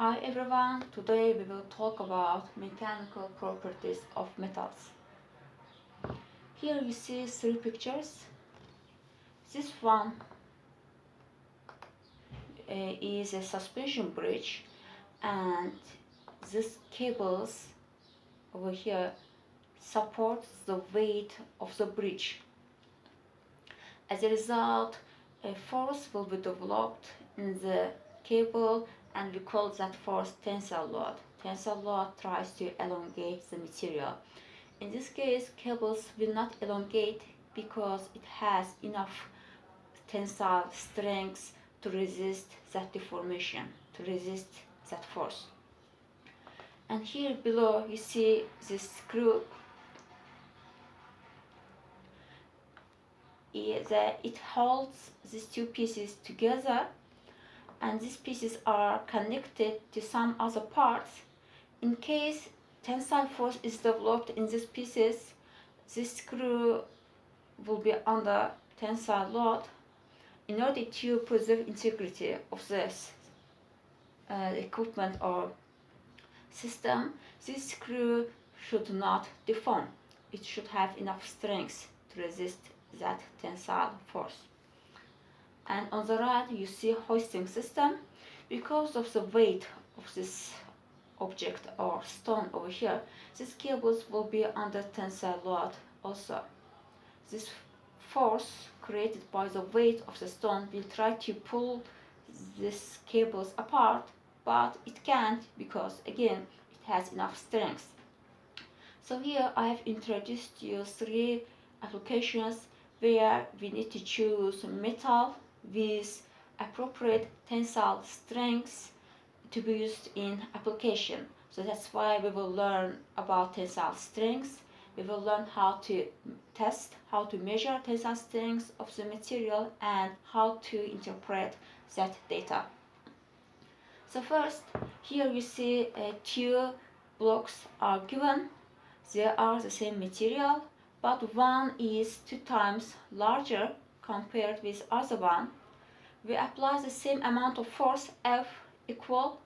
Hi everyone, today we will talk about mechanical properties of metals. Here you see three pictures. This one is a suspension bridge, and these cables over here support the weight of the bridge. As a result, a force will be developed in the cable, and we call that force tensile load. Tensile load tries to elongate the material. In this case, cables will not elongate because it has enough tensile strength to resist that deformation, to resist that force. And here below you see this screw. It holds these two pieces together, and these pieces are connected to some other parts. In case tensile force is developed in these pieces, this screw will be under tensile load. In order to preserve integrity of this equipment or system, this screw should not deform. It should have enough strength to resist that tensile force. And on the right you see hoisting system. Because of the weight of this object or stone over here, these cables will be under tensile load also. This force created by the weight of the stone will try to pull these cables apart, but it can't because again it has enough strength. So here I have introduced you three applications where we need to choose metal with appropriate tensile strength to be used in application. So that's why we will learn about tensile strength. We will learn how to test, how to measure tensile strength of the material, and how to interpret that data. So first, here you see two blocks are given. They are the same material, but one is 2 times larger compared with other one. We apply the same amount of force F equal,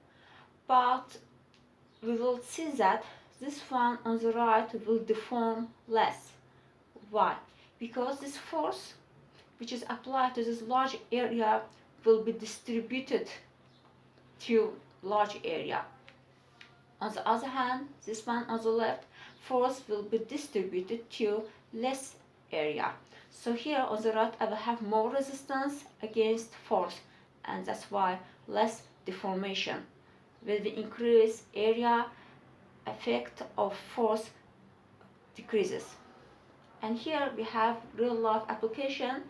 but we will see that this one on the right will deform less. Why? Because this force which is applied to this large area will be distributed to large area. On the other hand, this one on the left, force will be distributed to less area. So here on the right I will have more resistance against force, and that's why less deformation. When we increase area, effect of force decreases. And here we have real life application.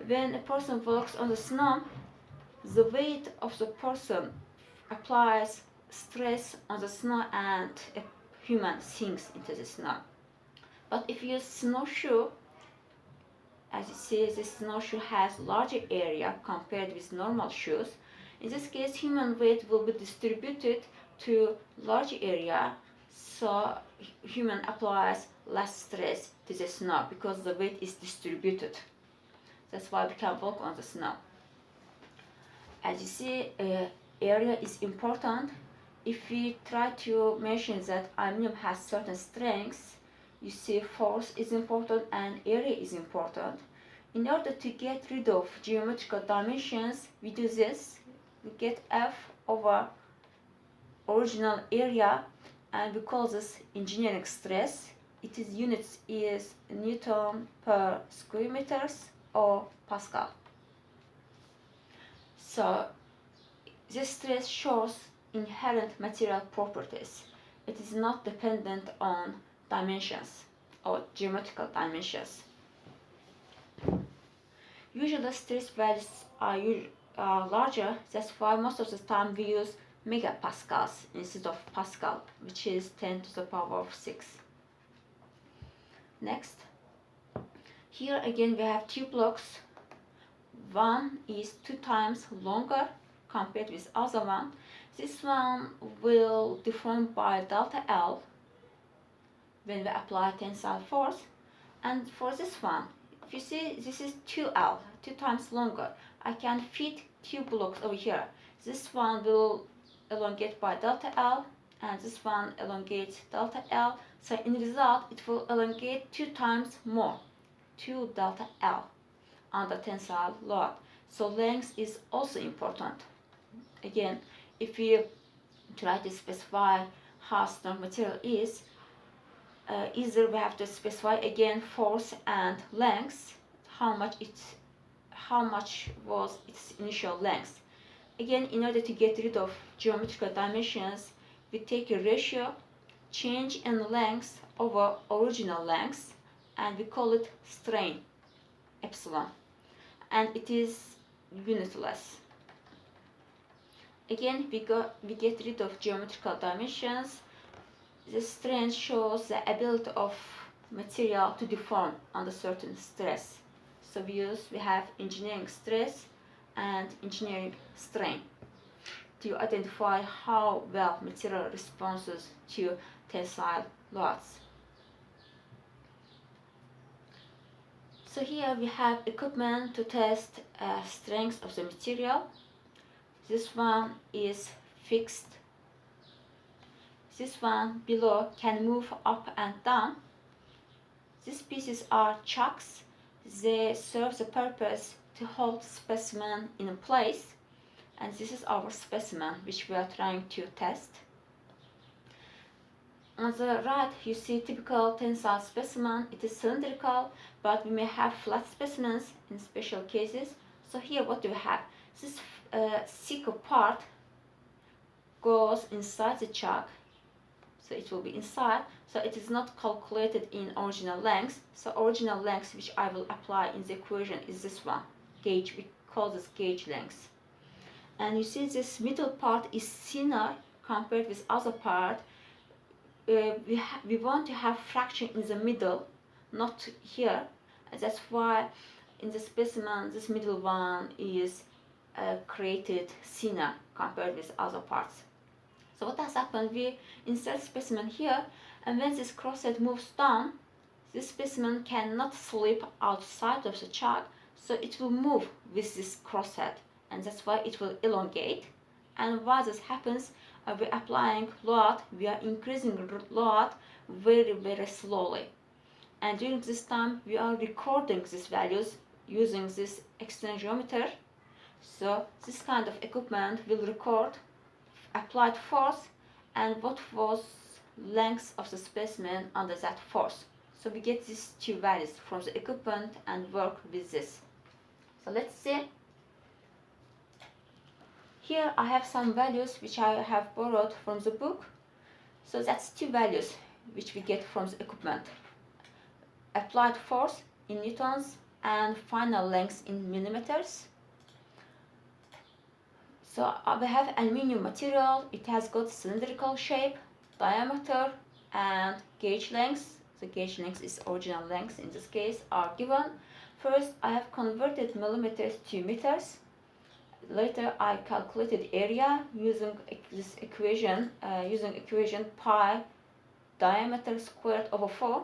When a person walks on the snow, the weight of the person applies stress on the snow and a human sinks into the snow. But if you use snowshoe, as you see, this snowshoe has larger area compared with normal shoes. In this case, human weight will be distributed to large area, so human applies less stress to the snow because the weight is distributed. That's why we can walk on the snow. As you see, area is important. If we try to mention that aluminum has certain strengths, you see force is important and area is important. In order to get rid of geometrical dimensions, we do this. We get F over original area, and we call this engineering stress. Its units is Newton per square meters or Pascal. So this stress shows inherent material properties. It is not dependent on dimensions or geometrical dimensions. Usually stress values are larger. That's why most of the time we use megapascals instead of Pascal, which is 10 to the power of 6. Next, here again we have two blocks. One is 2 times longer compared with other one. This one will deform by delta L when we apply tensile force. And for this one, if you see, this is 2L, 2 times longer. I can fit 2 blocks over here. This one will elongate by delta L, and this one elongates delta L. So in result, it will elongate 2 times more, 2 delta L under tensile load. So length is also important. Again, if we try to specify how strong material is, either we have to specify again force and length, how much was its initial length. Again, in order to get rid of geometrical dimensions, we take a ratio, change in length over original length, and we call it strain, epsilon, and it is unitless. Again, we get rid of geometrical dimensions. This strain shows the ability of material to deform under certain stress. So we have engineering stress and engineering strain to identify how well material responds to tensile loads. So here we have equipment to test strength of the material. This one is fixed. This one below can move up and down. These pieces are chucks. They serve the purpose to hold specimen in place. And this is our specimen which we are trying to test. On the right, you see typical tensile specimen. It is cylindrical, but we may have flat specimens in special cases. So here what do we have? This thicker part goes inside the chuck, so it will be inside. So it is not calculated in original length. So original length which I will apply in the equation is this one, gauge. We call this gauge length. And you see this middle part is thinner compared with other part. We want to have fraction in the middle, not here. That's why in the specimen this middle one is created thinner compared with other parts. So what has happened? We insert specimen here, and when this crosshead moves down, this specimen cannot slip outside of the chuck, so it will move with this crosshead, and that's why it will elongate. And while this happens, we're applying load, we are increasing load very, very slowly. And during this time, we are recording these values using this extensiometer. So this kind of equipment will record applied force and what was length of the specimen under that force. So we get these two values from the equipment and work with this. So let's see. Here I have some values which I have borrowed from the book. So that's two values which we get from the equipment. Applied force in newtons and final length in millimeters. So we have aluminium material. It has got cylindrical shape, diameter, and gauge length. The gauge length is original length in this case are given. First, I have converted millimeters to meters. Later, I calculated area using this equation, pi diameter squared over 4.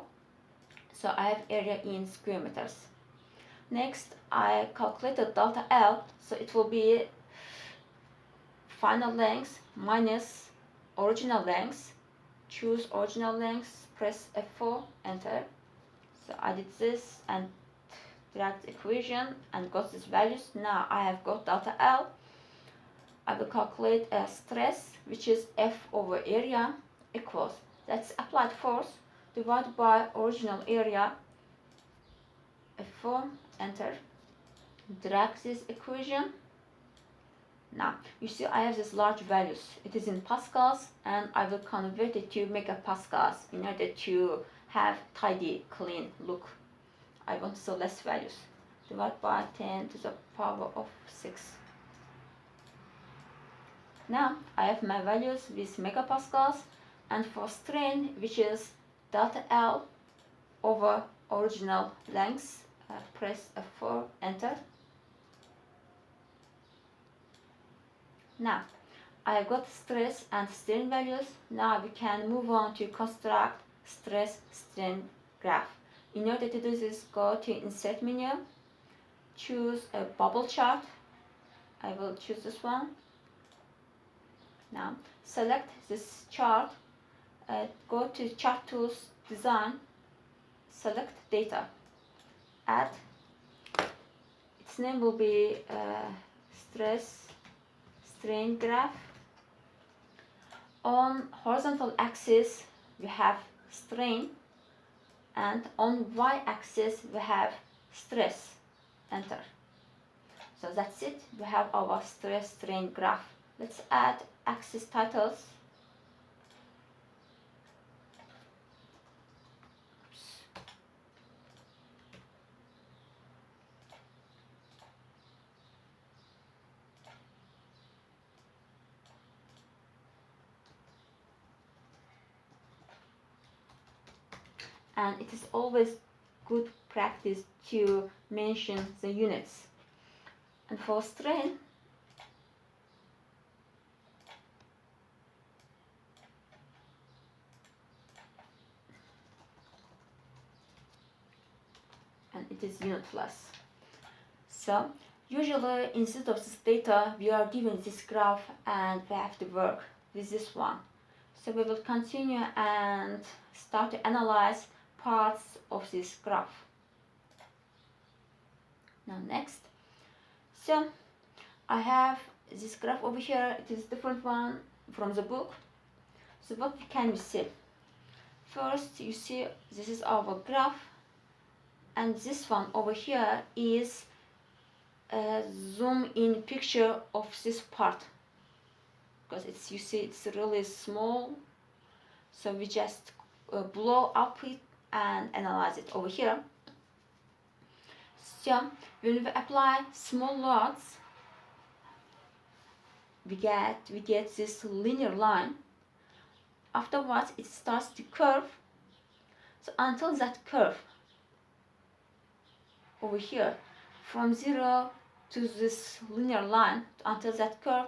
So I have area in square meters. Next, I calculated delta L. So it will be final length minus original length. Choose original length, press F4, enter. So I did this and dragged the equation and got these values. Now I have got delta L. I will calculate a stress, which is F over area equals, that's applied force divided by original area, F4, enter. Drag this equation. Now, you see I have these large values. It is in pascals, and I will convert it to megapascals in order to have tidy, clean look. I want so less values. Divide by 10 to the power of 6. Now, I have my values with megapascals, and for strain, which is delta L over original length, press F4, enter. Now, I have got stress and strain values. Now we can move on to construct stress strain graph. In order to do this, go to Insert menu, choose a bubble chart. I will choose this one. Now select this chart, go to chart tools, design, select data, add, its name will be stress strain graph. On horizontal axis we have strain, and on y-axis we have stress. Enter. So that's it, we have our stress strain graph. Let's add axis titles. And it is always good practice to mention the units. And for strain, and it is unitless. So usually instead of this data we are given this graph and we have to work with this one. So we will continue and start to analyze parts of this graph. Now next, so I have this graph over here. It is different one from the book. So what can we see? First, you see this is our graph, and this one over here is a zoom in picture of this part, because it's, you see it's really small, so we just blow up it and analyze it over here. So when we apply small loads, we get this linear line. Afterwards it starts to curve, so until that curve over here, from 0 to this linear line, until that curve,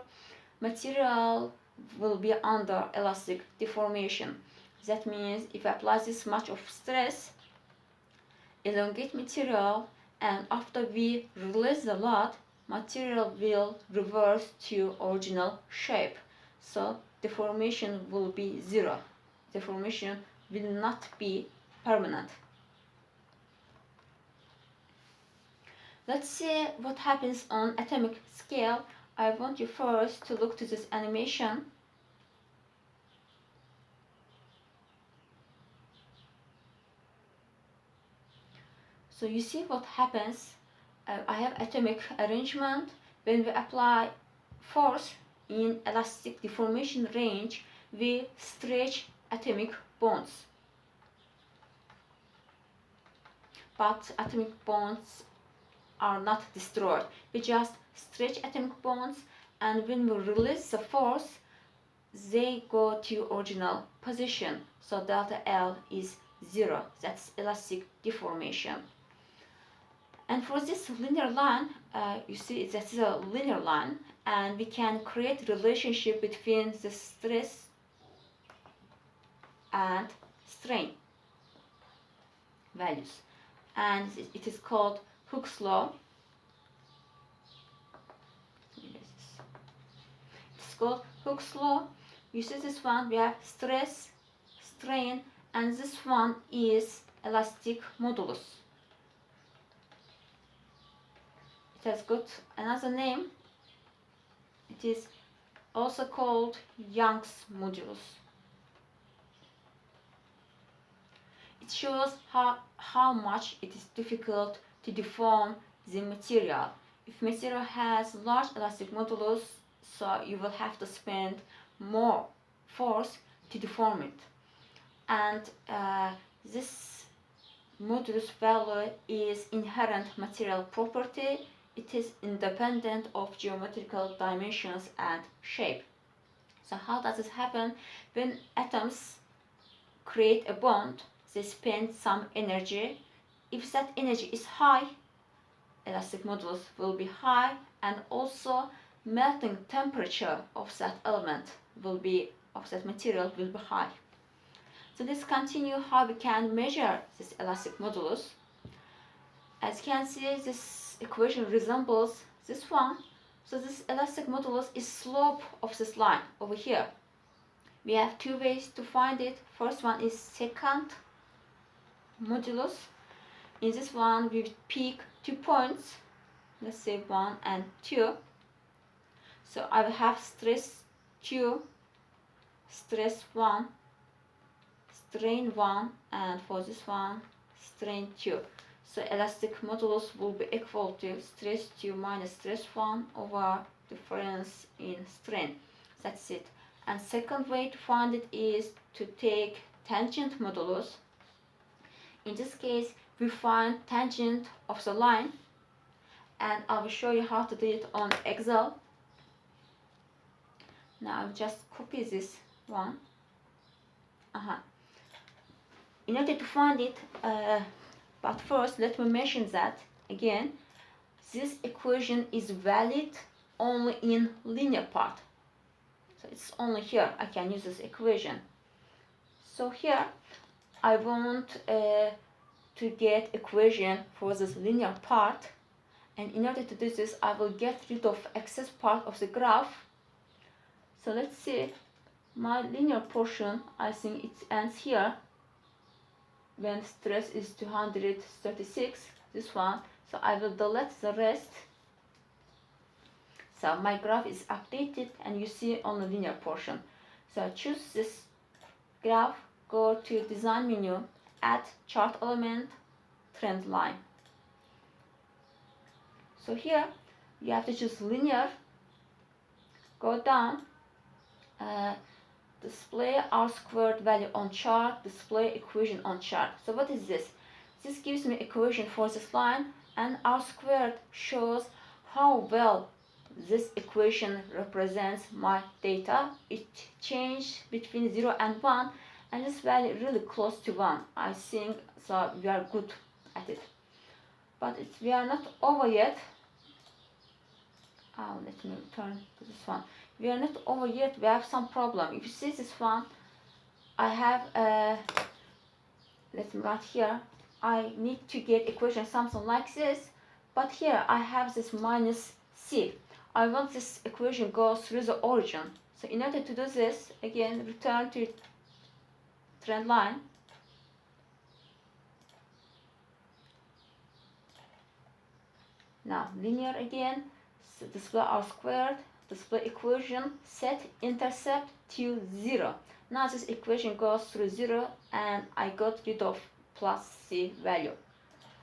material will be under elastic deformation. That means if I apply this much of stress, elongate material, and after we release the load, material will reverse to original shape. So deformation will be 0. Deformation will not be permanent. Let's see what happens on atomic scale. I want you first to look to this animation. So you see what happens. I have atomic arrangement. When we apply force in elastic deformation range, we stretch atomic bonds. But atomic bonds are not destroyed. We just stretch atomic bonds, and when we release the force, they go to original position. So delta L is 0. That's elastic deformation. And for this linear line, you see that's a linear line, and we can create relationship between the stress and strain values, and it is called Hooke's law. It's called Hooke's law. You see this one, we have stress, strain, and this one is elastic modulus. It has got another name. It is also called Young's modulus. It shows how much it is difficult to deform the material. If material has large elastic modulus, so you will have to spend more force to deform it. And this modulus value is inherent material property. It is independent of geometrical dimensions and shape. So how does this happen? When atoms create a bond, they spend some energy. If that energy is high, elastic modulus will be high, and also melting temperature of that element will be, of that material will be high. So let's continue how we can measure this elastic modulus. As you can see, this equation resembles this one. So this elastic modulus is slope of this line over here. We have two ways to find it. First one is secant modulus. In this one we pick 2 points, let's say 1 and 2. So I will have stress 2, stress 1, strain 1, and for this one strain 2. So elastic modulus will be equal to stress 2 minus stress 1 over difference in strain. That's it. And second way to find it is to take tangent modulus. In this case we find tangent of the line, and I will show you how to do it on Excel. Now I'll just copy this one. In order to find it, but first let me mention that again, this equation is valid only in linear part. So it's only here I can use this equation. So here I want to get equation for this linear part, and in order to do this I will get rid of excess part of the graph. So let's see, my linear portion, I think it ends here when stress is 236, this one. So I will delete the rest. So my graph is updated and you see only linear portion. So I choose this graph, go to design menu, add chart element, trend line. So here you have to choose linear, go down, display R squared value on chart, display equation on chart. So what is this? This gives me equation for this line, and R squared shows how well this equation represents my data. It changed between 0 and 1, and this value really close to 1. I think so we are good at it. But we are not over yet. Let me turn to this one. We are not over yet, we have some problem. If you see this one, I have let me write here, I need to get equation something like this, but here I have this minus c. I want this equation go through the origin. So in order to do this, again return to trend line. Now linear again, so display R squared, display equation, set intercept to 0. Now this equation goes through 0 and I got rid of plus c value.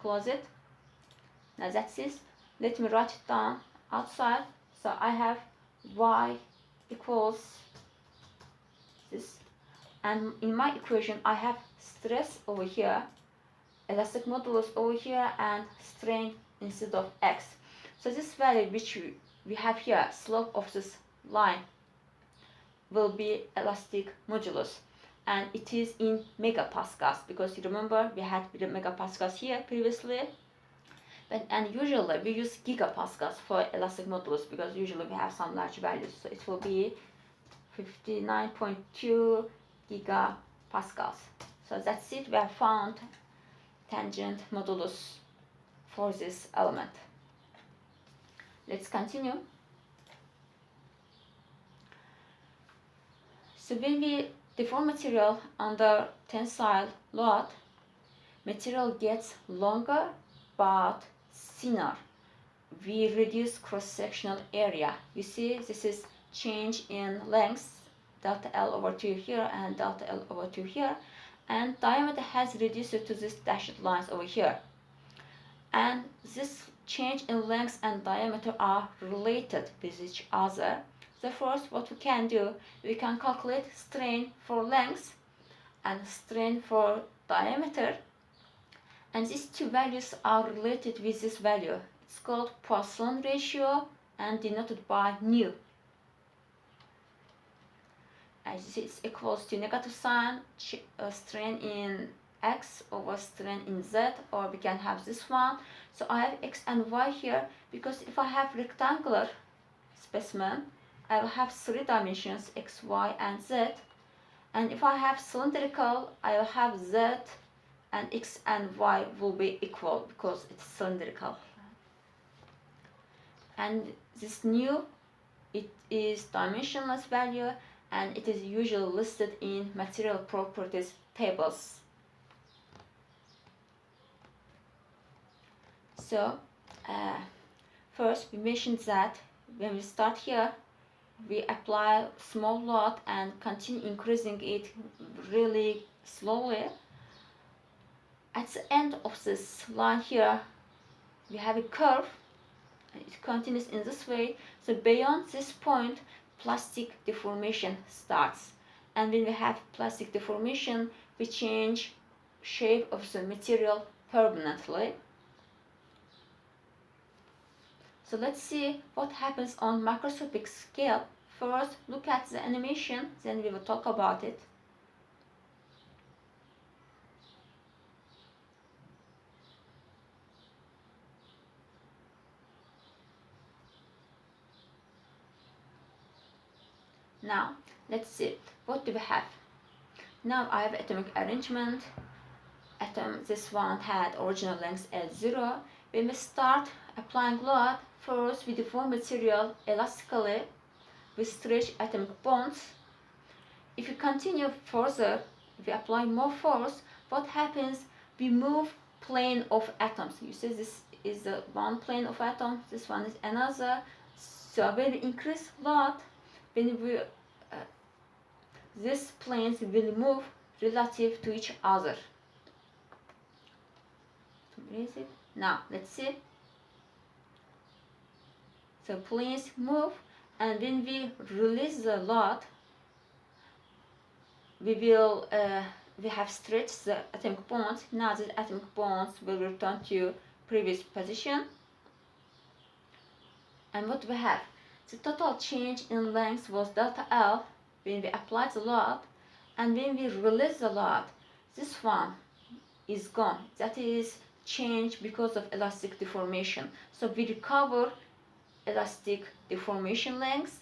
Close it. Now that's it. Let me write it down outside. So I have y equals this, and in my equation I have stress over here, elastic modulus over here, and strain instead of x. So this value which we have here, slope of this line, will be elastic modulus, and it is in megapascals, because you remember we had megapascals here previously, and usually we use gigapascals for elastic modulus because usually we have some large values. So it will be 59.2 gigapascals. So that's it, we have found tangent modulus for this element. Let's continue. So when we deform material under tensile load, material gets longer but thinner. We reduce cross-sectional area. You see this is change in length, delta L over 2 here and delta L over 2 here, and diameter has reduced to this dashed lines over here. And this change in length and diameter are related with each other. So first what we can do, we can calculate strain for length and strain for diameter, and these two values are related with this value. It's called Poisson ratio and denoted by nu. As it's equals to negative sign strain in x over strain in z, or we can have this one. So I have x and y here because if I have rectangular specimen, I will have 3 dimensions, x, y, and z. And if I have cylindrical, I will have z, and x and y will be equal because it's cylindrical. And this new, it is dimensionless value, and it is usually listed in material properties tables. So first we mentioned that when we start here, we apply small load and continue increasing it really slowly. At the end of this line here, we have a curve. It continues in this way. So beyond this point, plastic deformation starts. And when we have plastic deformation, we change shape of the material permanently. So let's see what happens on macroscopic scale. First, look at the animation, then we will talk about it. Now, let's see, what do we have? Now I have atomic arrangement. This one had original length as 0. When we start applying load, first we deform material elastically. We stretch atomic bonds. If we continue further, if we apply more force, what happens? We move plane of atoms. You see, this is the one plane of atom, this one is another. So when we increase load, these planes will move relative to each other. Now let's see. So planes move, and when we release the load, we have stretched the atomic bonds. Now the atomic bonds will return to previous position. And what we have? The total change in length was delta L when we applied the load, and when we release the load, this one is gone. That is change because of elastic deformation. So we recover elastic deformation length,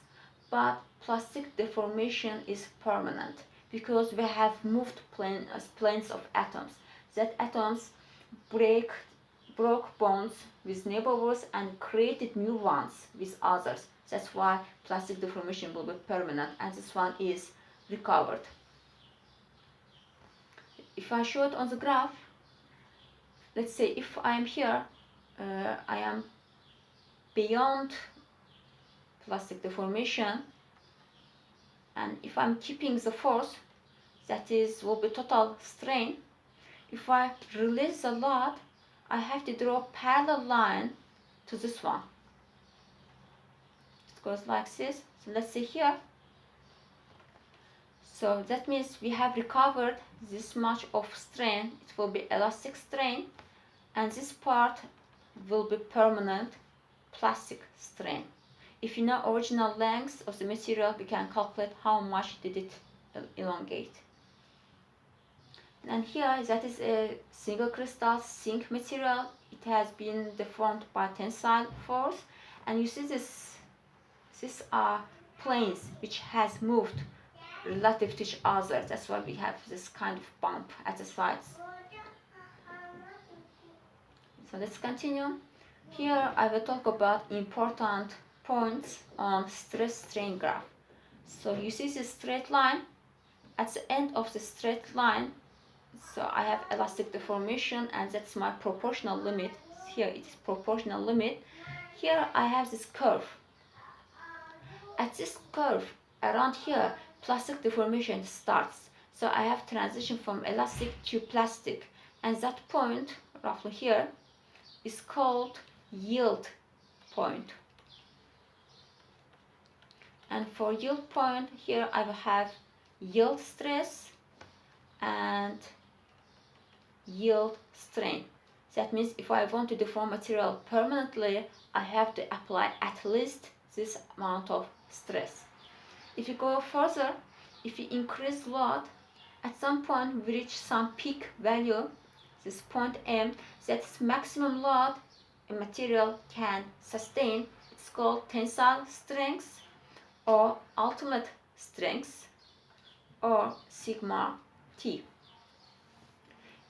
but plastic deformation is permanent because we have moved planes of atoms. That atoms broke bonds with neighbors and created new ones with others. That's why plastic deformation will be permanent, and this one is recovered. If I show it on the graph, let's say if I am here, I am beyond plastic deformation, and if I'm keeping the force, that is will be total strain. If I release the load, I have to draw a parallel line to this one. It goes like this. So let's say here. So that means we have recovered this much of strain. It will be elastic strain, and this part will be permanent plastic strain. If you know original length of the material, we can calculate how much did it elongate. And here, that is a single crystal zinc material. It has been deformed by tensile force, and you see these are planes which has moved relative to each other. That's why we have this kind of bump at the sides. So let's continue. Here I will talk about important points on stress strain graph. So you see this straight line. At the end of the straight line, so I have elastic deformation, and that's my proportional limit. Here it is proportional limit. Here I have this curve. At this curve around here, plastic deformation starts. So I have transition from elastic to plastic, and that point roughly here is called yield point. And for yield point, here I will have yield stress and yield strain. That means if I want to deform material permanently, I have to apply at least this amount of stress. If you go further, if you increase load, at some point we reach some peak value, this point M, that's maximum load a material can sustain. It's called tensile strength or ultimate strength or sigma T.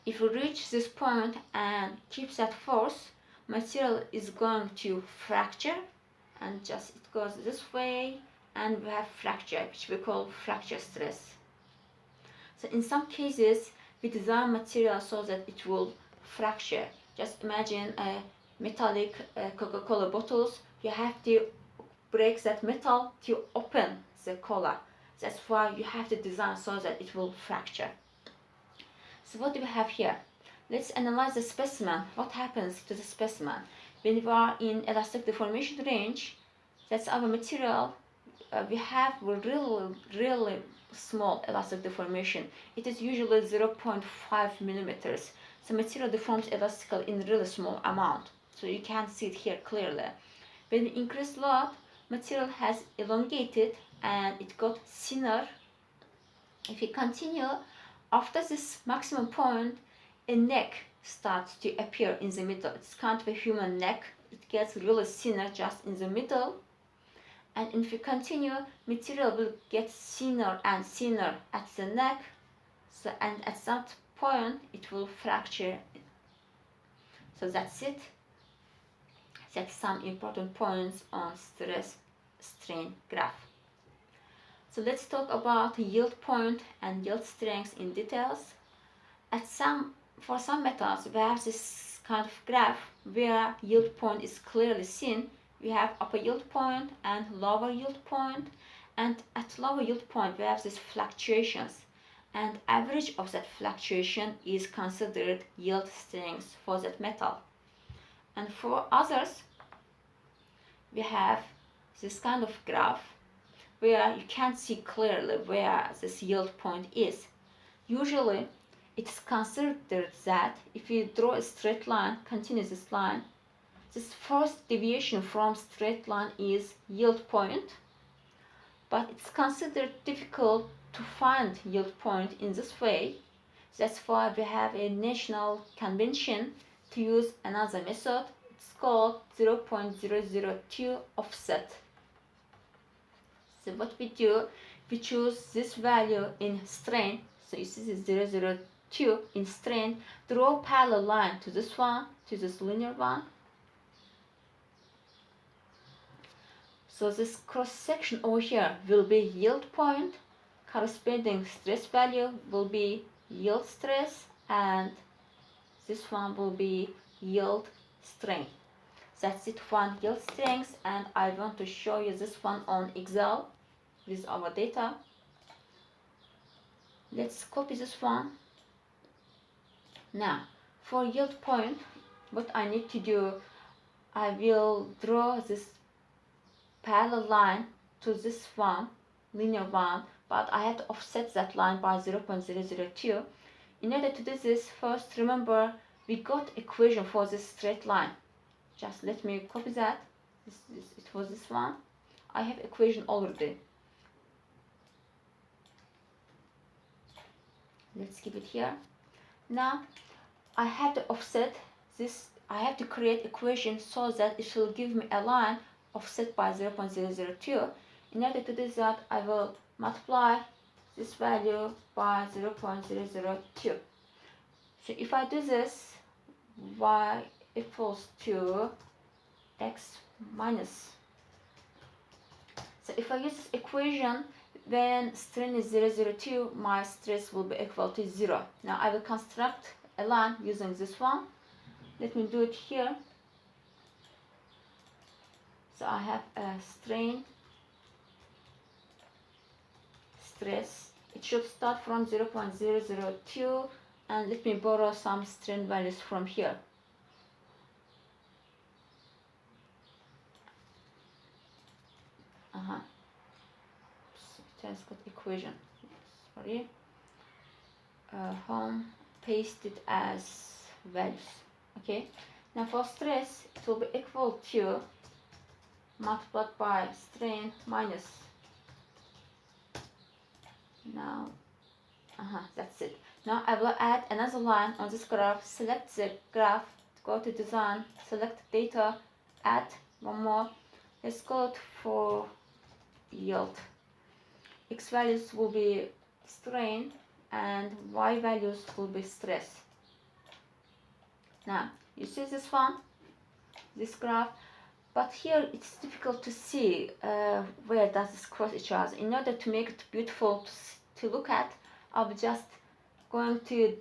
If we reach this point and keep that force, material is going to fracture and just it goes this way, and we have fracture, which we call fracture stress. So in some cases we design material so that it will fracture. Just imagine a metallic Coca-Cola bottles. You have to break that metal to open the cola. That's why you have to design so that it will fracture. So what do we have here? Let's analyze the specimen. What happens to the specimen? When we are in elastic deformation range, that's our material. We have really small elastic deformation. It is usually 0.5 millimeters. So material deforms elastically in really small amount. So you can see it here clearly. When we increase load, material has elongated and it got thinner. If we continue, after this maximum point, a neck starts to appear in the middle. It's kind of a human neck. It gets really thinner just in the middle. And if you continue, material will get thinner and thinner at the neck. So, and at that point, it will fracture. So that's it. That's some important points on stress strain graph. So let's talk about yield point and yield strength in details. For some metals, we have this kind of graph where yield point is clearly seen. We have upper yield point and lower yield point, and at lower yield point we have these fluctuations, and average of that fluctuation is considered yield strength for that metal. And for others, we have this kind of graph where you can't see clearly where this yield point is. Usually it's considered that if you draw a straight line, continue this line, this first deviation from straight line is yield point, but it's considered difficult to find yield point in this way. That's why we have a national convention to use another method. It's called 0.002 offset. So what we do, we choose this value in strain. So you see this 0.002 in strain, draw a parallel line to this one, to this linear one. So this cross section over here will be yield point, corresponding stress value will be yield stress, and this one will be yield strain. That's it for yield strength, and I want to show you this one on Excel with our data. Let's copy this one. Now for yield point, what I need to do, I will draw this parallel line to this one, linear one, but I have to offset that line by 0.002. In order to do this, first remember we got equation for this straight line. Just let me copy that. It was this one. I have equation already. Let's keep it here. Now I have to offset this. I have to create equation so that it will give me a line offset by 0.002. In order to do that, I will multiply this value by 0.002. So if I do this, y equals to x minus. So if I use this equation, when strain is 0.002, my stress will be equal to 0. Now I will construct a line using this one. Let me do it here. So I have a strain, stress. It should start from 0.002, and let me borrow some strain values from here. It has got equation. Sorry. Home, paste it as values. Okay. Now for stress, it will be equal to multiplied by strain minus. Now, that's it. Now I will add another line on this graph. Select the graph, go to design, select data, add one more. Let's go for yield. X values will be strain and Y values will be stress. Now you see this one, this graph. But here it's difficult to see where does this cross each other. In order to make it beautiful to look at, I'll just going to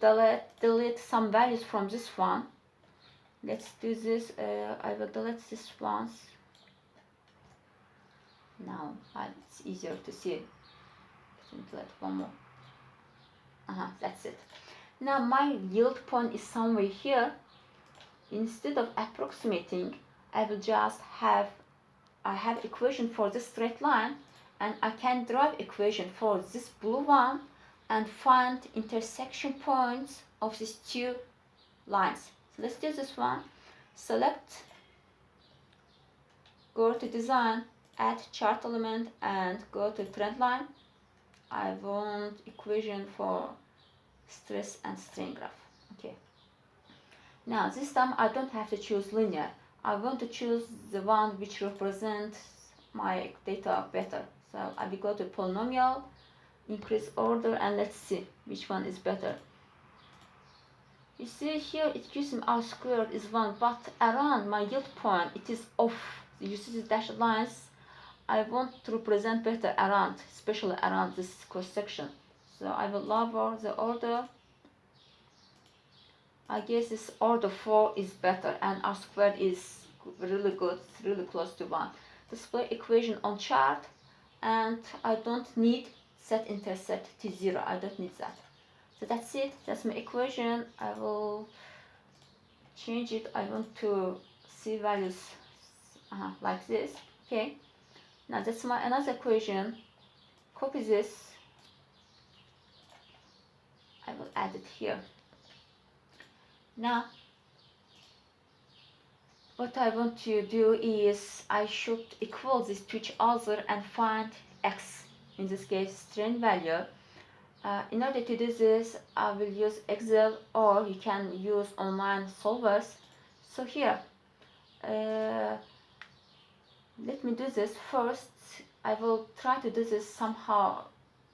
delete some values from this one. Let's do this. I will delete this once. Now it's easier to see. Let me delete one more. That's it. Now my yield point is somewhere here. Instead of approximating, I will just have equation for this straight line, and I can derive equation for this blue one and find intersection points of these two lines. So let's do this one. Select, go to design, add chart element, and go to trend line. I want equation for stress and strain graph. Okay. Now this time I don't have to choose linear. I want to choose the one which represents my data better. So I will go to polynomial, increase order, and let's see which one is better. You see here it gives me R squared is 1, but around my yield point it is off. You see the dashed lines. I want to represent better around, especially around this cross section. So I will lower the order. I guess this order 4 is better, and R squared is really good, really close to 1. Display equation on chart, and I don't need set intercept to 0. I don't need that. So that's it. That's my equation. I will change it. I want to see values like this. Okay. Now that's my another equation. Copy this. I will add it here. Now what I want to do is I should equal this to each other and find x, in this case strain value. In order to do this, I will use Excel, or you can use online solvers. So here, let me do this first. I will try to do this somehow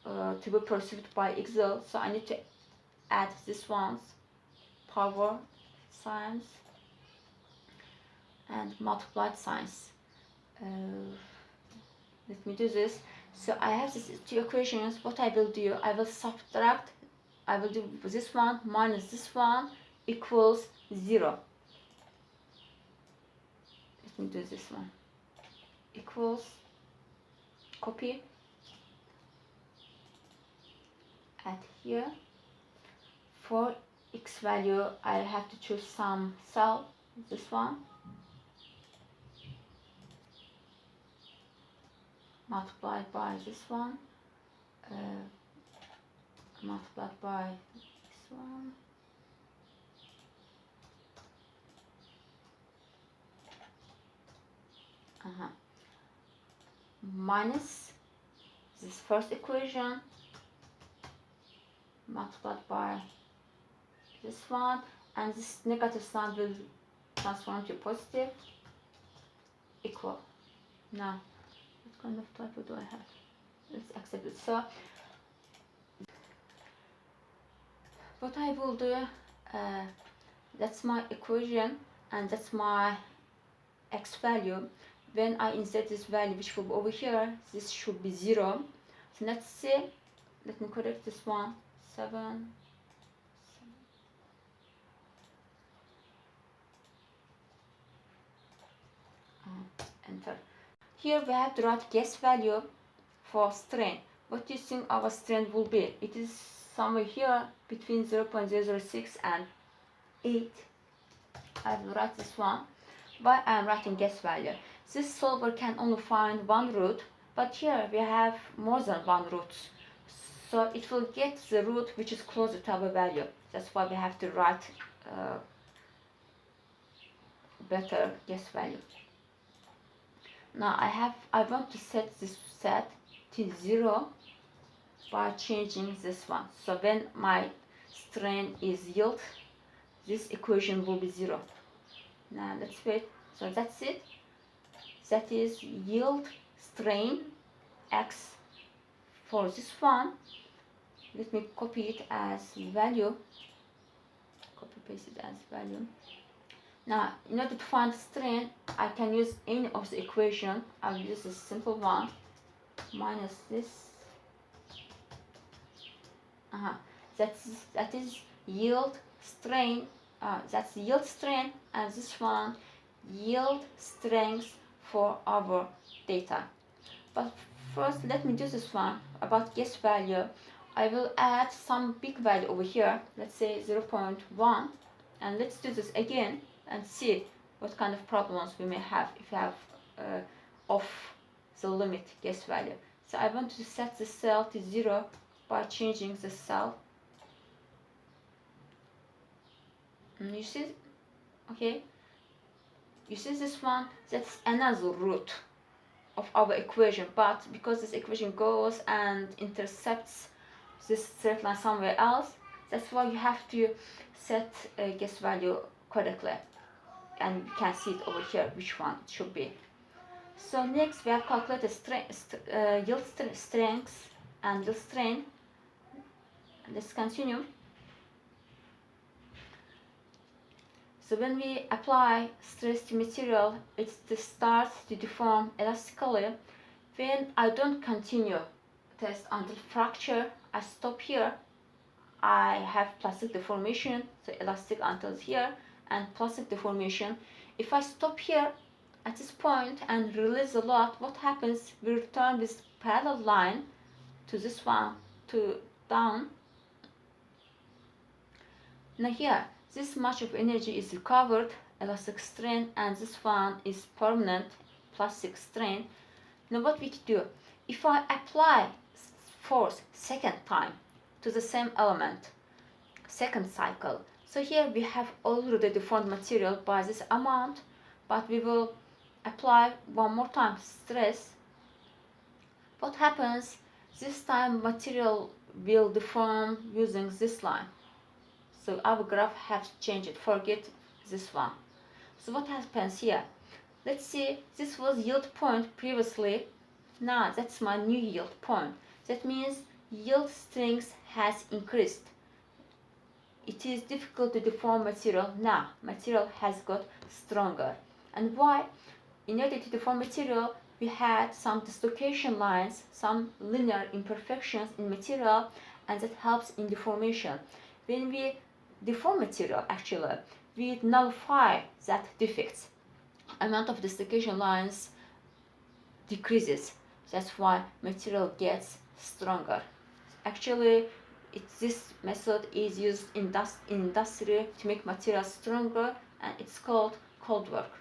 to be perceived by Excel. So I need to add this one's power signs and multiplied signs. Let me do this. So I have these two equations. What I will do, I will subtract, I will do this one minus this one equals 0. Let me do this one. Equals, copy, add here. For x value, I have to choose some cell, this one. Multiplied by this one, multiplied by this one, minus this first equation, multiplied by this one, and this negative sign will transform to positive, equal. Now what kind of typo do I have? Let's accept it. So what I will do, that's my equation, and that's my x value. When I insert this value, which will be over here, this should be 0. So let's see, let me correct this one, 7. Enter. Here we have to write guess value for strain. What do you think our strain will be? It is somewhere here between 0.006 and 8. I will write this one. Why I am writing guess value? This solver can only find one root, but here we have more than one root. So it will get the root which is closer to our value. That's why we have to write better guess value. Now I want to set this set to 0 by changing this one. So when my strain is yield, this equation will be 0. Now let's wait. So that's it. That is yield strain x for this one. Let me copy it as value. Copy paste it as value. Now, in order to find strain, I can use any of the equation. I'll use a simple one, minus this. That is yield strain. That's yield strain, and this one yield strength for our data. But first, let me do this one about guess value. I will add some big value over here, let's say 0.1, and let's do this again and see what kind of problems we may have if we have off the limit guess value. So I want to set the cell to 0 by changing the cell. And you see, okay, you see this one, that's another root of our equation, but because this equation goes and intercepts this straight line somewhere else, that's why you have to set a guess value correctly, and you can see it over here which one it should be. So next we have calculated yield strength and yield strain. Let's continue. So when we apply stress to material, it starts to deform elastically. When I don't continue test until fracture, I stop here. I have plastic deformation, so elastic until here, and plastic deformation. If I stop here at this point and release a lot, what happens? We return this parallel line to this one, to down. Now here, this much of energy is recovered, elastic strain, and this one is permanent, plastic strain. Now what we do, if I apply force second time to the same element, second cycle, so here we have already deformed material by this amount, but we will apply one more time stress. What happens? This time material will deform using this line. So our graph has changed, forget this one. So what happens here? Let's see, this was yield point previously. Now that's my new yield point. That means yield strength has increased. It is difficult to deform material. Now material has got stronger. And why? In order to deform material, we had some dislocation lines, some linear imperfections in material, and that helps in deformation. When we deform material, actually, we nullify that defects. Amount of dislocation lines decreases. That's why material gets stronger. Actually, this method is used in industry to make material stronger, and it's called cold work.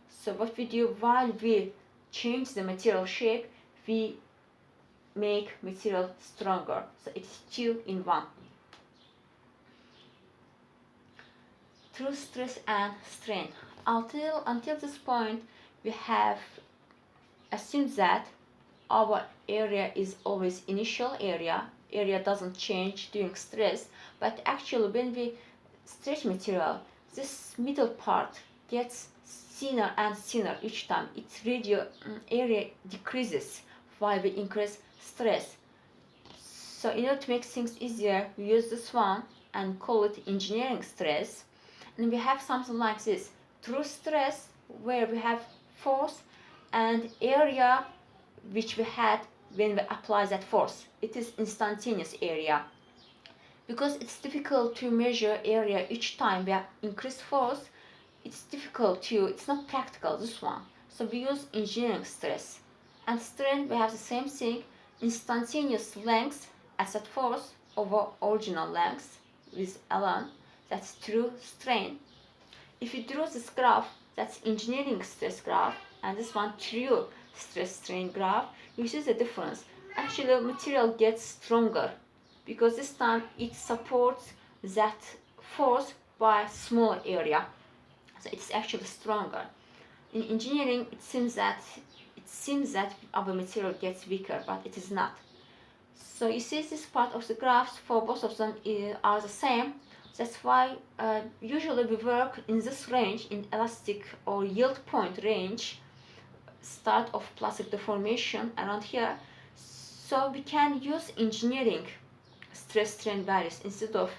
So what we do while we change the material shape, we make material stronger. So it's 2 in 1. Through stress and strain. Until this point, we have assumed that our area is always initial area. Area doesn't change during stress, but actually when we stretch material, this middle part gets thinner and thinner each time. Its area decreases while we increase stress. So in order to make things easier, we use this one and call it engineering stress. And we have something like this: true stress, where we have force, and area which we had when we apply that force. It is instantaneous area. Because it's difficult to measure area each time we increase force, it's not practical, this one. So we use engineering stress. And strain, we have the same thing, instantaneous length as at force over original length with ln. That's true strain. If you draw this graph, that's engineering stress graph, and this one true stress strain graph, you see the difference. Actually, material gets stronger because this time it supports that force by smaller area. So it's actually stronger. In engineering, it seems that our material gets weaker, but it is not. So you see this part of the graphs for both of them are the same. That's why usually we work in this range, in elastic or yield point range, start of plastic deformation around here. So we can use engineering stress strain values instead of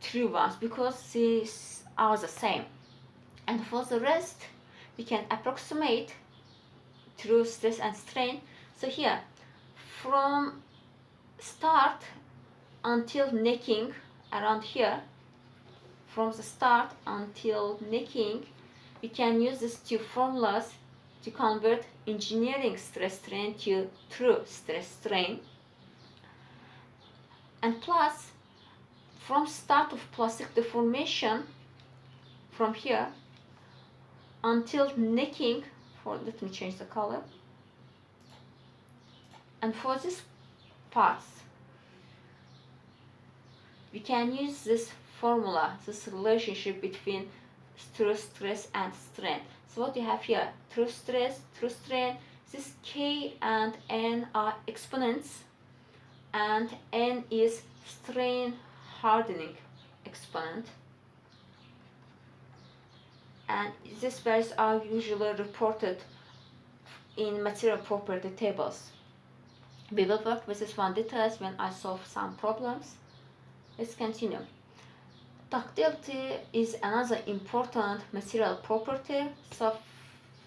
true ones because these are the same. And for the rest, we can approximate through stress and strain. So here, from start until necking, around here, from the start until necking, we can use these two formulas to convert engineering stress strain to true stress strain. And plus, from start of plastic deformation, from here until necking, let me change the color, and for this parts, we can use this formula, this relationship between true stress and strain. So what you have here, true stress, true strain, this K and N are exponents, and N is strain hardening exponent. And these values are usually reported in material property tables. We will work with this one details when I solve some problems. Let's continue. Ductility is another important material property. So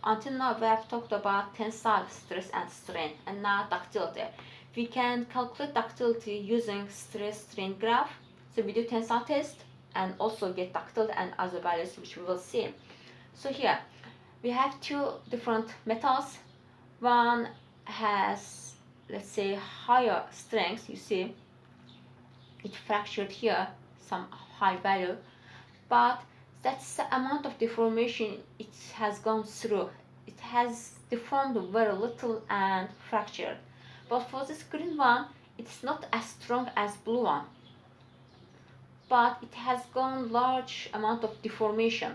until now we have talked about tensile stress and strain, and now ductility. We can calculate ductility using stress strain graph. So we do tensile test and also get ductility and other values which we will see. So here we have two different metals. One has, let's say, higher strength. You see it fractured here, some high value, but that's the amount of deformation it has gone through. It has deformed very little and fractured. But for this green one, it's not as strong as blue one, but it has gone large amount of deformation.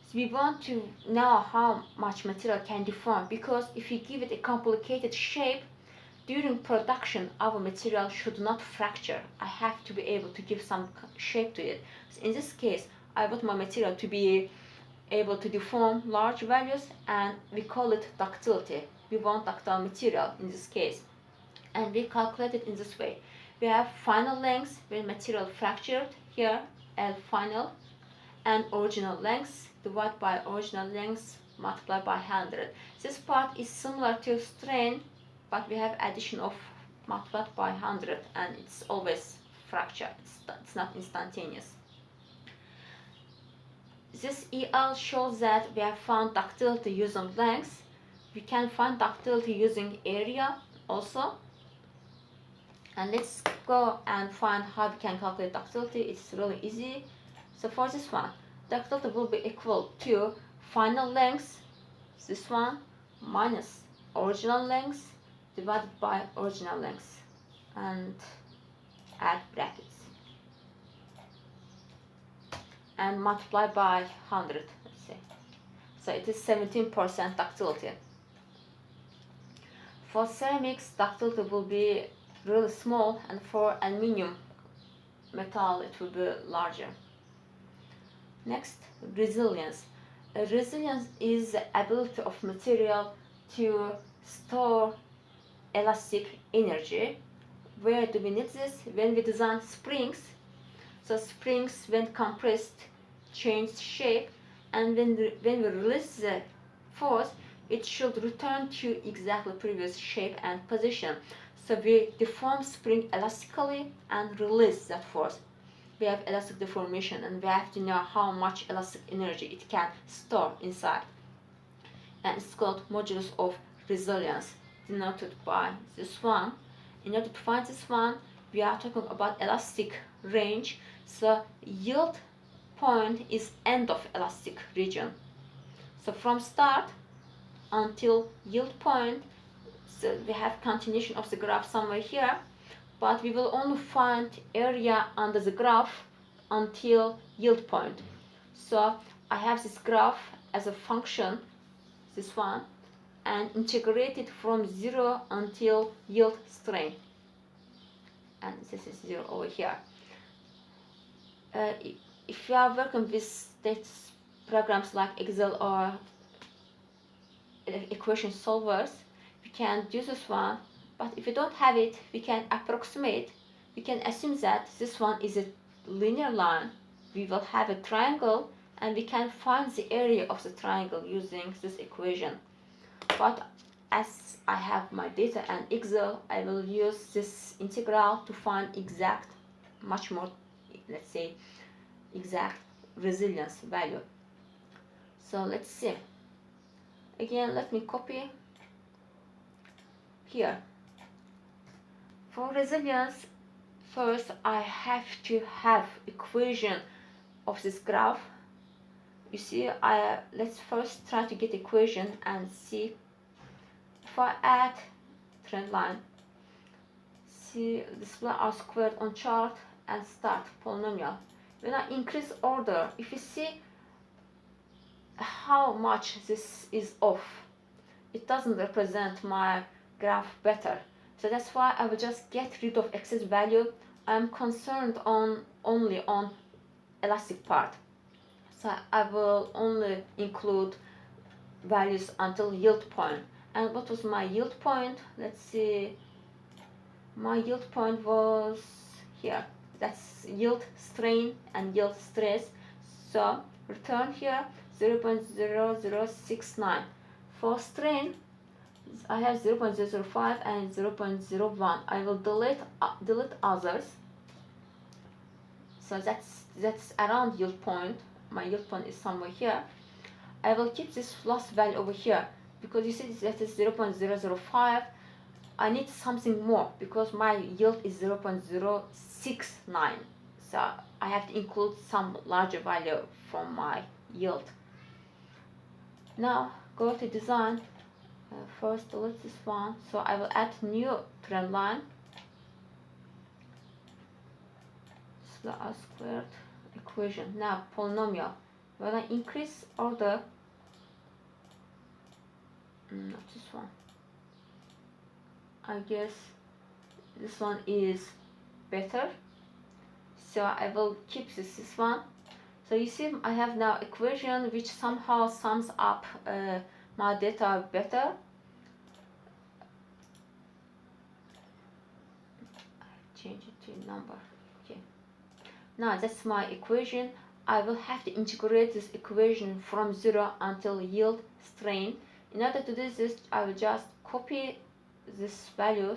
So we want to know how much material can deform, because if you give it a complicated shape, during production our material should not fracture. I have to be able to give some shape to it. So in this case, I want my material to be able to deform large values, and we call it ductility. We want ductile material in this case, and we calculate it in this way. We have final length when material fractured, here L final, and original length divided by original length multiplied by 100. This part is similar to strain, but we have addition of multiplied by 100, and it's always fracture. It's not instantaneous. This EL shows that we have found ductility using length. We can find ductility using area also. And let's go and find how we can calculate ductility. It's really easy. So for this one, ductility will be equal to final length, this one, minus original length divided by original length, and add brackets and multiply by 100, let's say. So it is 17% ductility. For ceramics, ductility will be really small, and for aluminium metal it will be larger. Next, resilience. Resilience is the ability of material to store elastic energy. Where do we need this? When we design springs. So springs, when compressed, change shape, and when we release the force, it should return to exactly previous shape and position. So we deform spring elastically and release that force. We have elastic deformation, and we have to know how much elastic energy it can store inside. And it's called modulus of resilience, denoted by this one. In order to find this one, we are talking about elastic range. So yield point is end of elastic region. So from start until yield point, so we have continuation of the graph somewhere here, but we will only find area under the graph until yield point. So I have this graph as a function, this one, and integrate it from 0 until yield strain, and this is 0 over here. If you are working with stats programs like Excel or equation solvers, we can do this one, but if you don't have it, we can approximate. We can assume that this one is a linear line. We will have a triangle, and we can find the area of the triangle using this equation. But as I have my data and Excel, I will use this integral to find exact, much more, let's say, exact resilience value. So let's see. Again, let me copy here. For resilience, first I have to have equation of this graph. You see, let's first try to get equation and see if I add trend line, see display R squared on chart and start polynomial. When I increase order, if you see how much this is off, it doesn't represent my graph better. So that's why I will just get rid of excess value. I'm concerned only on elastic part. So I will only include values until yield point. And what was my yield point? Let's see. My yield point was here. That's yield strain and yield stress. So return here 0.0069. For strain, I have 0.005 and 0.01. I will delete others. So that's around yield point. My yield point is somewhere here. I will keep this last value over here because you see that is 0.005. I need something more because my yield is 0.069. So I have to include some larger value from my yield. Now go to design. First delete this one. So I will add new trend line. R squared equation. Now polynomial. When I increase order, not this one. I guess this one is better. So I will keep this one. So you see I have now equation which somehow sums up my data better. Change it to number. Okay. Now that's my equation. I will have to integrate this equation from 0 until yield strain. In order to do this, I will just copy this value.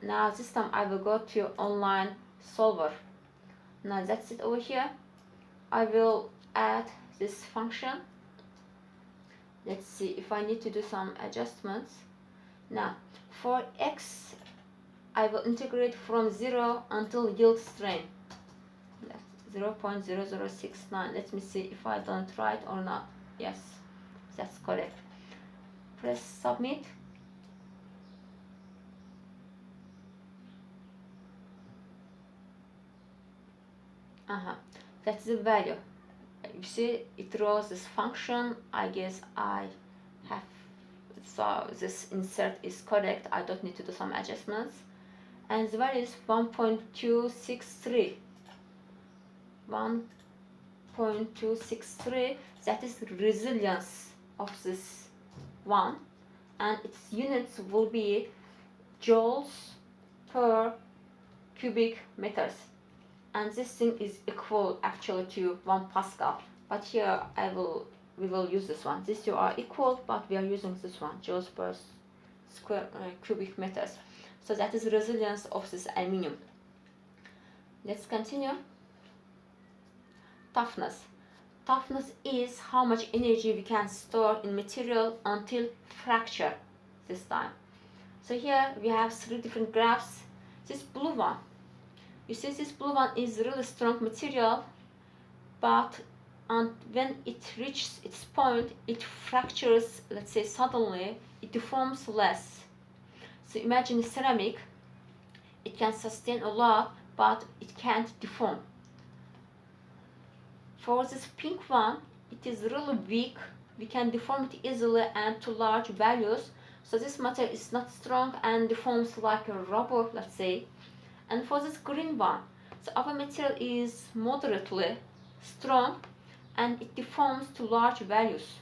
Now this time I will go to online solver. Now that's it over here. I will add this function. Let's see if I need to do some adjustments. Now for x, I will integrate from 0 until yield strain. 0.0069. Let me see if I done it right or not. Yes, that's correct. Press submit. That's the value. You see it draws this function. I guess I have, so this insert is correct. I don't need to do some adjustments. And the value is 1.263. 1.263. That is resilience of this one, and its units will be joules per cubic meters, and this thing is equal actually to 1 Pascal, but here we will use this one. These two are equal, but we are using this one, joules per square cubic meters. So that is resilience of this aluminium. Let's continue. Toughness. Toughness is how much energy we can store in material until fracture this time. So here we have 3 different graphs. This blue one, you see this blue one is really strong material, but when it reaches its point, it fractures, let's say suddenly, it deforms less. So imagine ceramic, it can sustain a lot, but it can't deform. For this pink one, it is really weak. We can deform it easily and to large values. So this material is not strong and deforms like a rubber, let's say. And for this green one, so our material is moderately strong and it deforms to large values.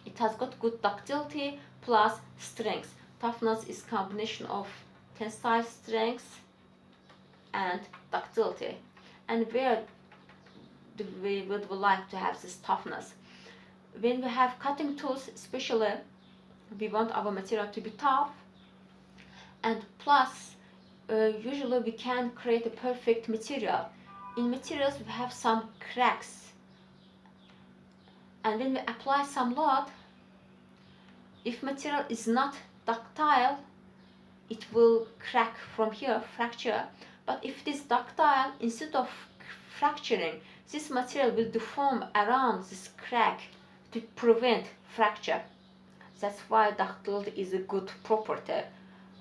It has got good ductility plus strength. Toughness is combination of tensile strength and ductility. And where we would like to have this toughness. When we have cutting tools, especially, we want our material to be tough, and plus usually we can create a perfect material. In materials we have some cracks, and when we apply some load, if material is not ductile, it will crack from here, fracture. But if it is ductile, instead of fracturing, this material will deform around this crack to prevent fracture. That's why ductility is a good property.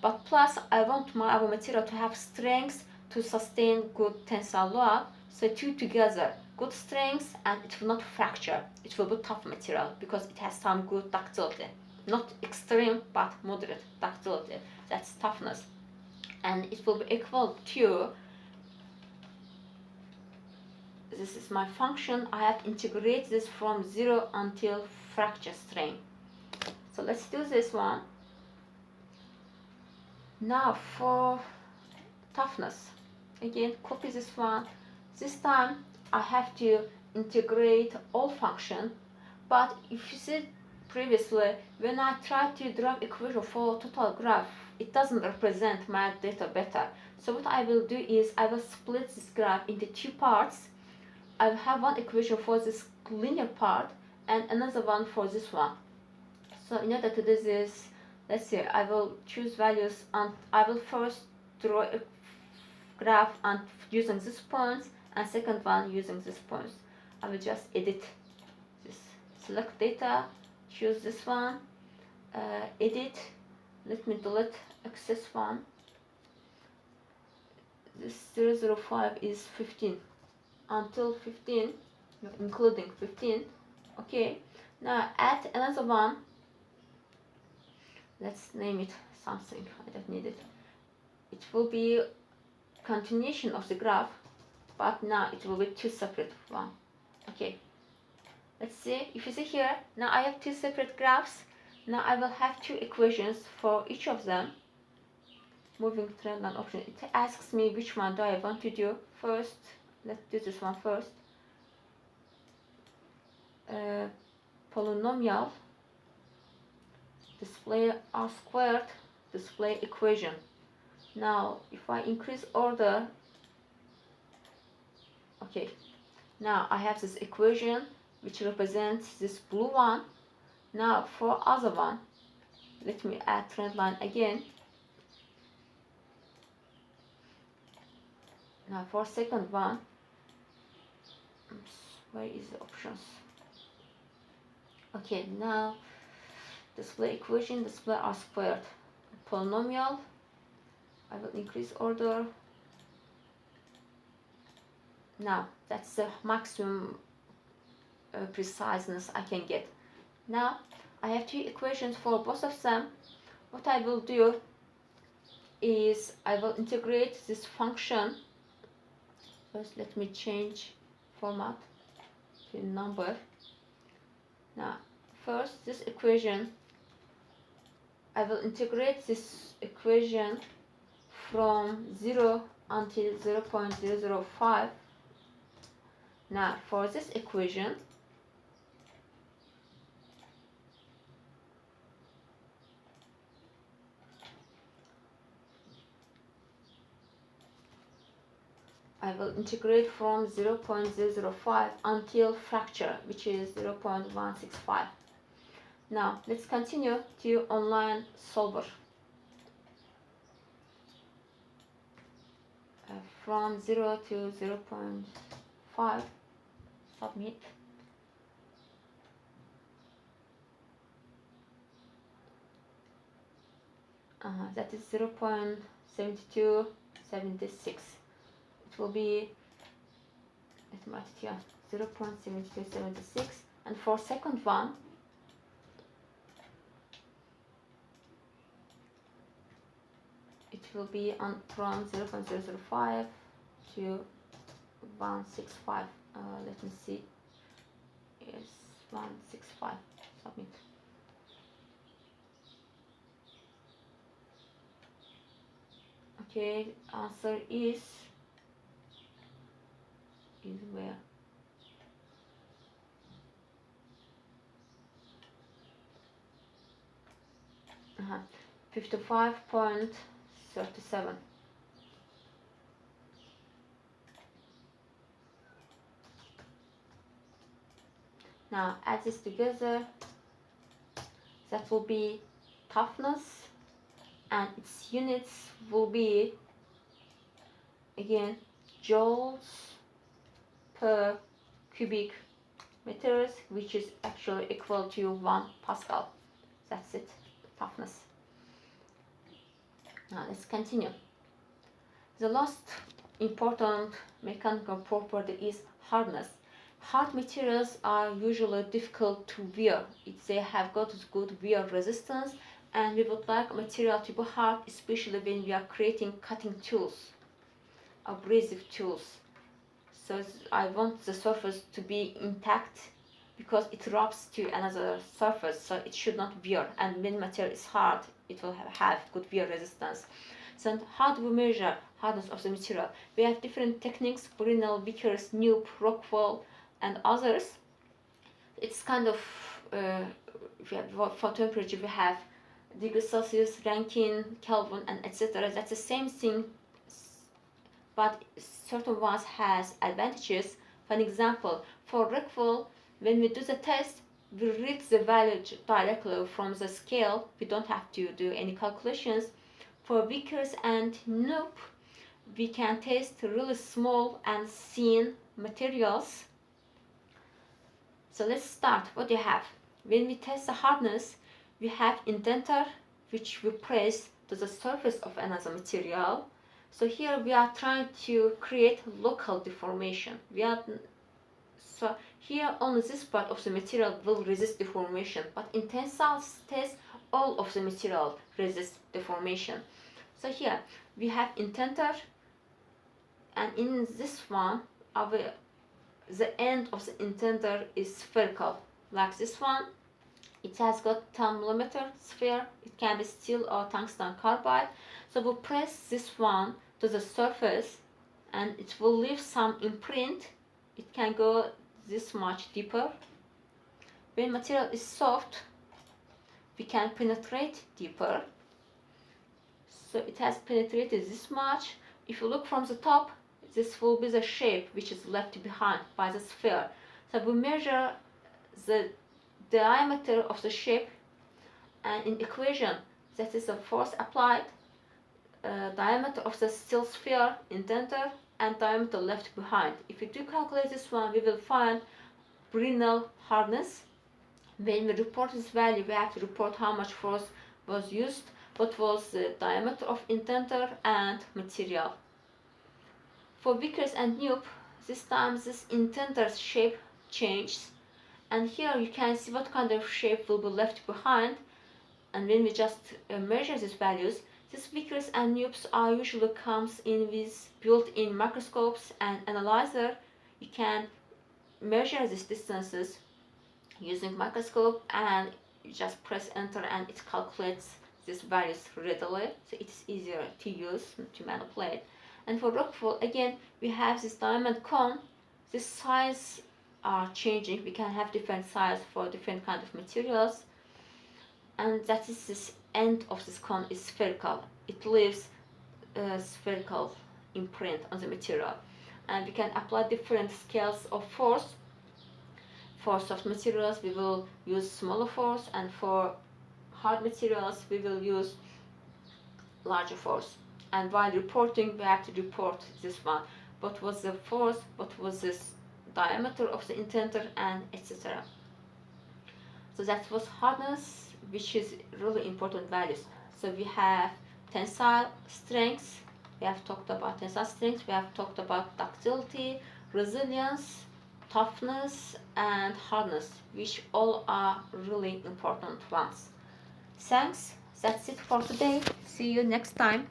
But plus, I want our material to have strength to sustain good tensile load. So two together, good strength, and it will not fracture. It will be tough material because it has some good ductility. Not extreme, but moderate ductility. That's toughness. And it will be equal to, this is my function, I have integrated this from 0 until fracture strain. So let's do this one. Now for toughness, again copy this one. This time I have to integrate all function, but if you see previously, when I try to draw equation for total graph, it doesn't represent my data better. So what I will do is I will split this graph into two parts. I will have one equation for this linear part and another one for this one. So in order to do this, let's see, I will choose values and I will first draw a graph and using this points, and second one using this points. I will just edit this, select data, choose this one, edit. Let me delete excess one. This 005 is 15 until 15, including 15. Okay, now add another one. Let's name it something. I don't need it. It will be continuation of the graph, but now it will be two separate one. Okay, let's see. If you see here, now I have two separate graphs. Now I will have two equations for each of them. Moving trend line option, it asks me which one do I want to do first. Let's do this one first. Polynomial, display R squared, display equation. Now if I increase order, okay, now I have this equation which represents this blue one. Now for other one, let me add trend line again. Now for second one, where is the options? Okay, now display equation, display R squared, polynomial. I will increase order. Now that's the maximum preciseness I can get. Now I have two equations for both of them. What I will do is I will integrate this function. First let me change format to number. Now first this equation, I will integrate this equation from 0 until 0.005. Now for this equation, I will integrate from 0.005 until fracture, which is 0.165. Now let's continue to online solver. From 0 to 0.5, submit. That is 0.7276. It will be, let's write it here, 0.7276. And for second one, it will be on from 0.005 to 165. Let me see. Yes, 165. Submit. Okay, answer is where? 55.37. Now add this together. That will be toughness, and its units will be again joules per cubic meters, which is actually equal to 1 Pascal. That's it, toughness. Now let's continue. The last important mechanical property is hardness. Hard materials are usually difficult to wear. They have got good wear resistance, and we would like material to be hard, especially when we are creating cutting tools, abrasive tools. So I want the surface to be intact because it rubs to another surface, so it should not wear. And when material is hard, it will have good wear resistance. So how do we measure hardness of the material? We have different techniques: Brinell, Vickers, Knoop, Rockwell, and others. It's kind of for temperature we have degrees Celsius, Rankine, Kelvin, and etc. That's the same thing, but certain ones has advantages. For example, for Rockwell, when we do the test, we read the value directly from the scale. We don't have to do any calculations. For Vickers and Knoop, we can test really small and thin materials. So let's start. What do you have? When we test the hardness, we have indenter, which we press to the surface of another material. So here we are trying to create local deformation. So here only this part of the material will resist deformation, but in tensile test all of the material resists deformation. So here we have indenter, and in this one the end of the indenter is spherical, like this one. It has got 10 mm sphere. It can be steel or tungsten carbide. So we'll press this one to the surface, and it will leave some imprint. It can go this much deeper. When material is soft, we can penetrate deeper. So it has penetrated this much. If you look from the top, this will be the shape which is left behind by the sphere. So we measure the diameter of the shape, and in equation, that is the force applied, diameter of the steel sphere, indenter, and diameter left behind. If we do calculate this one, we will find Brinell hardness. When we report this value, we have to report how much force was used, what was the diameter of indenter and material. For Vickers and Knoop, this time this indenter shape changes, and here you can see what kind of shape will be left behind. And when we just measure these values, these Vickers and Knoops are usually comes in with built-in microscopes and analyzer. You can measure these distances using microscope, and you just press enter and it calculates these values readily, so it's easier to use to manipulate. And for Rockwell, again, we have this diamond cone. This size are changing. We can have different size for different kind of materials, and that is this end of this cone is spherical. It leaves a spherical imprint on the material, and we can apply different scales of force. For soft materials, we will use smaller force, and for hard materials, we will use larger force. And while reporting, we have to report this one. What was the force, what was this diameter of the indenter, and etc. So that was hardness, which is really important values. So we have tensile strength. We have talked about tensile strength. We have talked about ductility, resilience, toughness, and hardness, which all are really important ones. Thanks. That's it for today. See you next time.